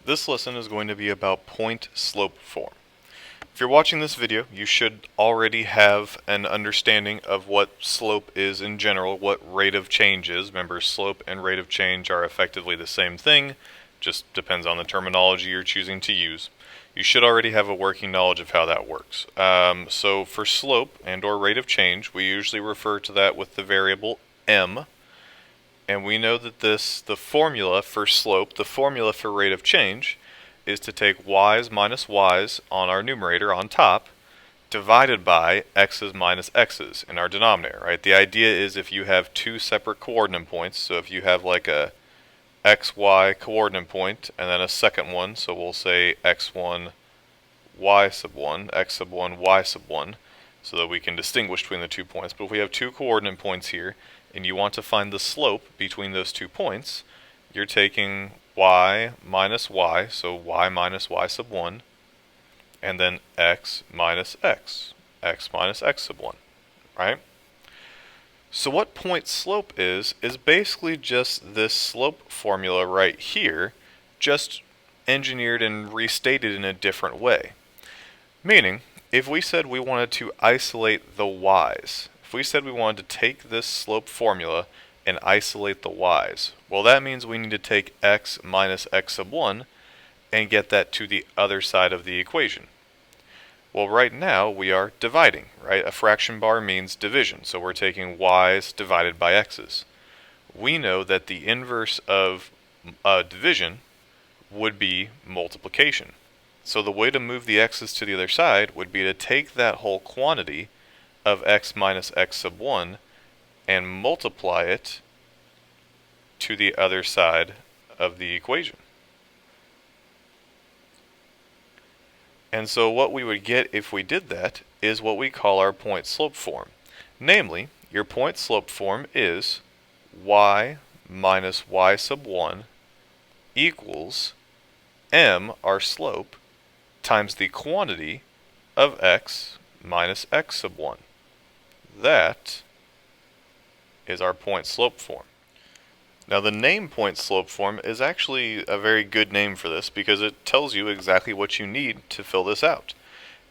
This lesson is going to be about point-slope form. If you're watching this video, you should already have an understanding of what slope is in general, what rate of change is. Remember, slope and rate of change are effectively the same thing, just depends on the terminology you're choosing to use. You should already have a working knowledge of how that works. So for slope and or rate of change, we usually refer to that with the variable m. And we know that the formula for slope, the formula for rate of change, is to take y's minus y's on our numerator on top, divided by x's minus x's in our denominator, right? The idea is if you have two separate coordinate points, so if you have like a xy coordinate point and then a second one, so we'll say x1, y sub 1, x sub 1, y sub 1, so that we can distinguish between the 2 points. But if we have two coordinate points here, and you want to find the slope between those 2 points, you're taking y minus y, so y minus y sub 1, and then x minus x minus x sub 1, right? So what point slope is basically just this slope formula right here, just engineered and restated in a different way. Meaning, if we said we wanted to isolate the y's, if we said we wanted to take this slope formula and isolate the y's, well, that means we need to take x minus x sub 1 and get that to the other side of the equation. Well, right now we are dividing, right? A fraction bar means division, so we're taking y's divided by x's. We know that the inverse of division would be multiplication. So the way to move the x's to the other side would be to take that whole quantity of x minus x sub 1 and multiply it to the other side of the equation. And so what we would get if we did that is what we call our point-slope form. Namely, your point-slope form is y minus y sub 1 equals m, our slope, times the quantity of x minus x sub 1. That is our point-slope form. Now the name point-slope form is actually a very good name for this because it tells you exactly what you need to fill this out.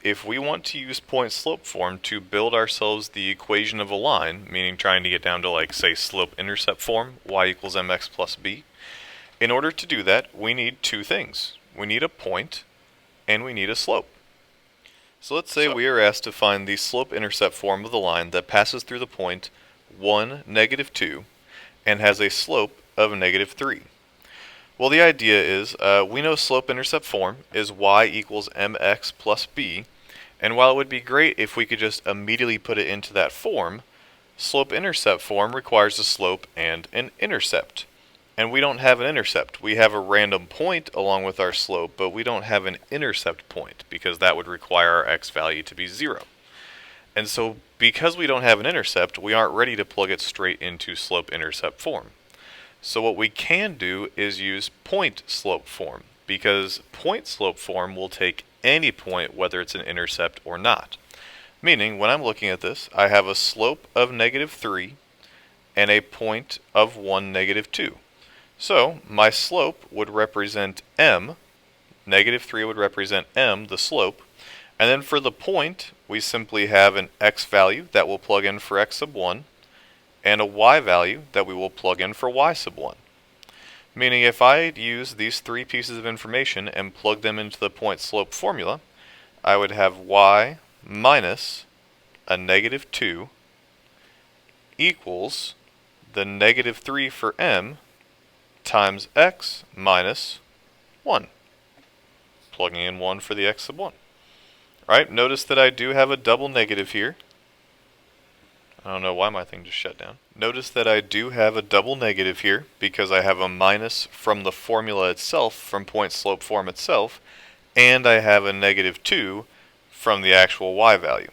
If we want to use point-slope form to build ourselves the equation of a line, meaning trying to get down to like say slope-intercept form, y equals mx plus b, in order to do that we need two things. We need a point and we need a slope. So let's say we are asked to find the slope-intercept form of the line that passes through the point 1, negative 2, and has a slope of negative 3. Well, the idea is we know slope-intercept form is y equals mx plus b, and while it would be great if we could just immediately put it into that form, slope-intercept form requires a slope and an intercept. And we don't have an intercept. We have a random point along with our slope, but we don't have an intercept point because that would require our x value to be 0. And so because we don't have an intercept, we aren't ready to plug it straight into slope-intercept form. So what we can do is use point-slope form, because point-slope form will take any point whether it's an intercept or not. Meaning, when I'm looking at this, I have a slope of negative 3 and a point of 1, negative 2. So my slope would represent m, negative 3 would represent m, the slope, and then for the point, we simply have an x value that will plug in for x sub 1, and a y value that we will plug in for y sub 1. Meaning if I use these three pieces of information and plug them into the point-slope formula, I would have y minus a negative 2 equals the negative 3 for m times x minus 1. Plugging in 1 for the x sub 1. Alright, notice that I do have a double negative here. I don't know why my thing just shut down. Notice that I do have a double negative here because I have a minus from the formula itself, from point-slope form itself, and I have a negative 2 from the actual y value.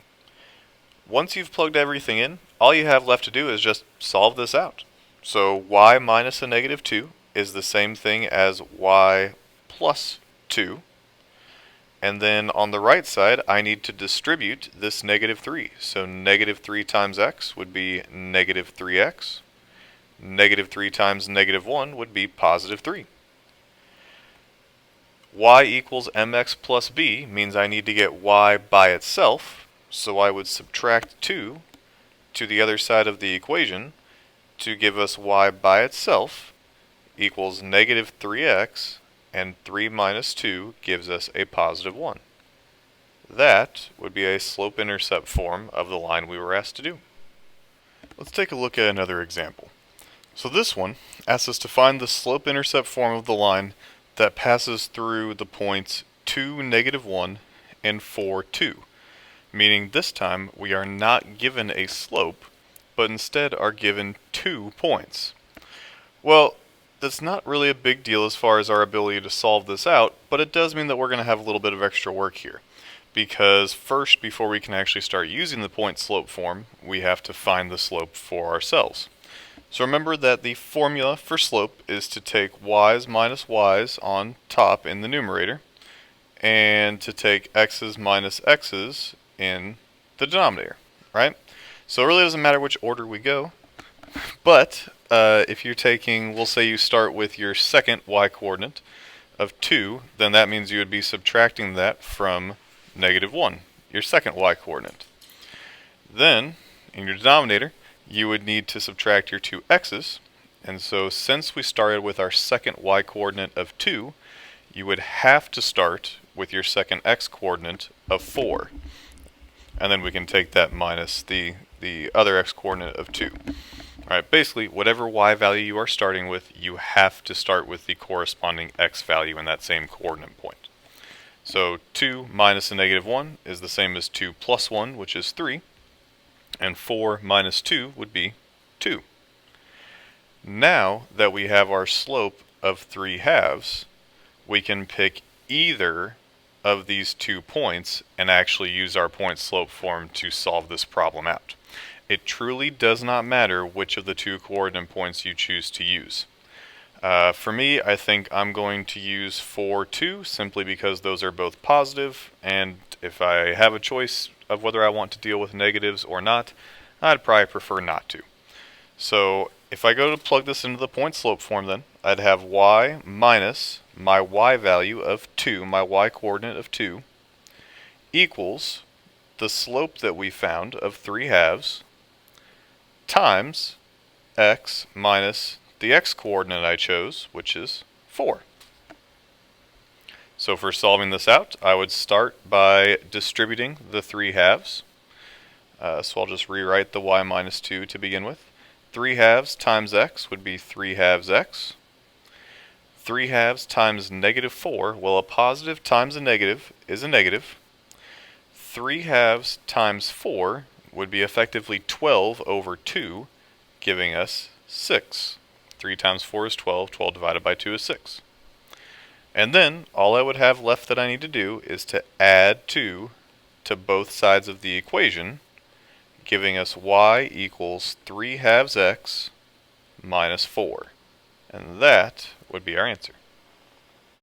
Once you've plugged everything in, all you have left to do is just solve this out. So y minus a negative 2 is the same thing as y plus 2. And then on the right side, I need to distribute this negative 3. So negative 3 times x would be negative 3x. Negative 3 times negative 1 would be positive 3. y equals mx plus b means I need to get y by itself, so I would subtract 2 to the other side of the equation to give us y by itself equals negative 3x, and 3 minus 2 gives us a positive 1. That would be a slope-intercept form of the line we were asked to do. Let's take a look at another example. So this one asks us to find the slope-intercept form of the line that passes through the points 2, negative 1, and 4, 2, meaning this time we are not given a slope, but instead are given 2 points. Well, that's not really a big deal as far as our ability to solve this out, but it does mean that we're going to have a little bit of extra work here. Because first, before we can actually start using the point slope form, we have to find the slope for ourselves. So remember that the formula for slope is to take y's minus y's on top in the numerator, and to take x's minus x's in the denominator, right? So it really doesn't matter which order we go, but if you're taking, we'll say you start with your second y-coordinate of 2, then that means you would be subtracting that from negative 1, your second y-coordinate. Then, in your denominator, you would need to subtract your 2 x's, and so since we started with our second y-coordinate of 2, you would have to start with your second x-coordinate of 4. And then we can take that minus the other x-coordinate of 2. Alright, basically, whatever y value you are starting with, you have to start with the corresponding x value in that same coordinate point. So 2 minus a negative 1 is the same as 2 plus 1, which is 3. And 4 minus 2 would be 2. Now that we have our slope of 3 halves, we can pick either of these 2 points and actually use our point slope form to solve this problem out. It truly does not matter which of the 2 coordinate points you choose to use. For me, I think I'm going to use 4, 2, simply because those are both positive, and if I have a choice of whether I want to deal with negatives or not, I'd probably prefer not to. So if I go to plug this into the point slope form, then I'd have y minus my y value of 2, my y coordinate of 2, equals the slope that we found of 3 halves times x minus the x coordinate I chose, which is 4. So for solving this out, I would start by distributing the 3 halves. So I'll just rewrite the y minus 2 to begin with. 3 halves times x would be 3 halves x. 3 halves times negative 4, well, a positive times a negative is a negative. 3 halves times 4 would be effectively 12 over 2, giving us 6. 3 times 4 is 12, 12 divided by 2 is 6. And then, all I would have left that I need to do is to add 2 to both sides of the equation, giving us y equals 3 halves x minus 4. And that would be our answer.